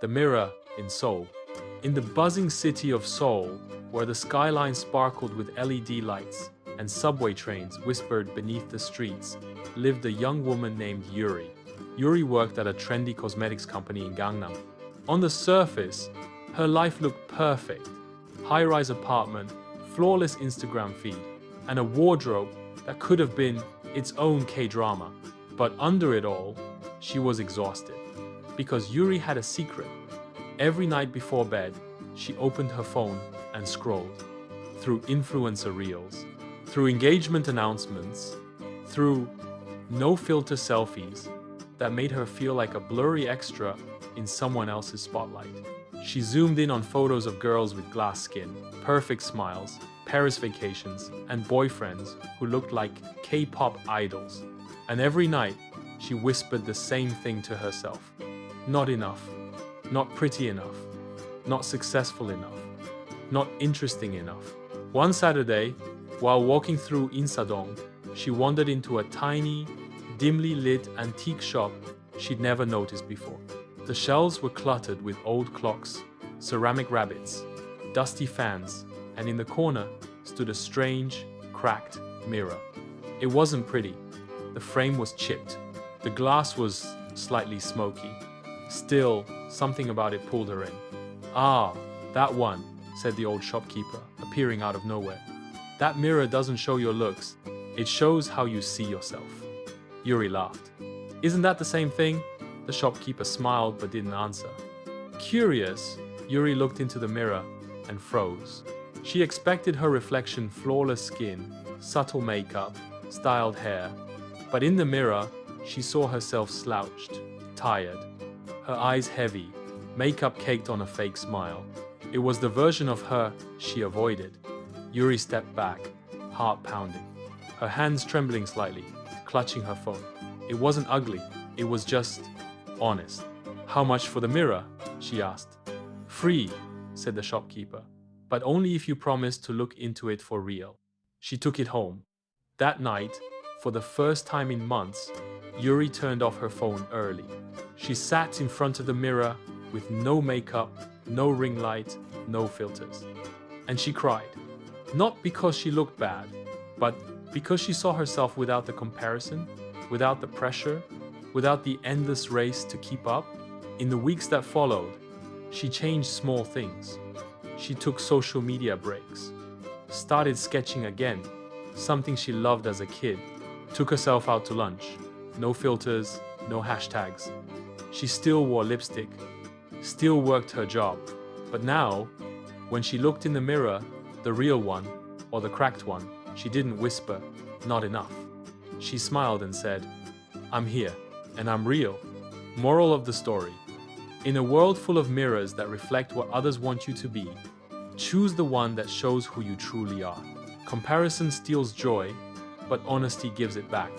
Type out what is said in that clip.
The mirror in Seoul. In the buzzing city of Seoul, where the skyline sparkled with LED lights and subway trains whispered beneath the streets, lived a young woman named Yuri. Yuri worked at a trendy cosmetics company in Gangnam. On the surface, her life looked perfect. High-rise apartment, flawless Instagram feed, and a wardrobe that could have been its own K-drama. But under it all, she was exhausted. Because Yuri had a secret. Every night before bed, she opened her phone and scrolled. Through influencer reels, through engagement announcements, through no-filter selfies that made her feel like a blurry extra in someone else's spotlight. She zoomed in on photos of girls with glass skin, perfect smiles, Paris vacations, and boyfriends who looked like K-pop idols. And every night, she whispered the same thing to herself. Not enough. Not pretty enough. Not successful enough. Not interesting enough. One Saturday, while walking through Insadong, she wandered into a tiny, dimly lit antique shop she'd never noticed before. The shelves were cluttered with old clocks, ceramic rabbits, dusty fans, and in the corner stood a strange, cracked mirror. It wasn't pretty. The frame was chipped. The glass was slightly smoky. Still, something about it pulled her in. "Ah, that one," said the old shopkeeper, appearing out of nowhere. "That mirror doesn't show your looks. It shows how you see yourself." Yuri laughed. "Isn't that the same thing?" The shopkeeper smiled but didn't answer. Curious, Yuri looked into the mirror and froze. She expected her reflection flawless skin, subtle makeup, styled hair. But in the mirror, she saw herself slouched, tired, her eyes heavy, makeup caked on a fake smile. It was the version of her she avoided. Yuri stepped back, heart pounding, her hands trembling slightly, clutching her phone. It wasn't ugly, it was just honest. "How much for the mirror?" she asked. "Free," said the shopkeeper, "but only if you promise to look into it for real." She took it home. That night, for the first time in months, Yuri turned off her phone early. She sat in front of the mirror with no makeup, no ring light, no filters. And she cried. Not because she looked bad, but because she saw herself without the comparison, without the pressure, without the endless race to keep up. In the weeks that followed, she changed small things. She took social media breaks, started sketching again, something she loved as a kid, took herself out to lunch. No filters, no hashtags. She still wore lipstick, still worked her job. But now, when she looked in the mirror, the real one, or the cracked one, she didn't whisper, "Not enough." She smiled and said, "I'm here, and I'm real." Moral of the story: in a world full of mirrors that reflect what others want you to be, choose the one that shows who you truly are. Comparison steals joy, but honesty gives it back.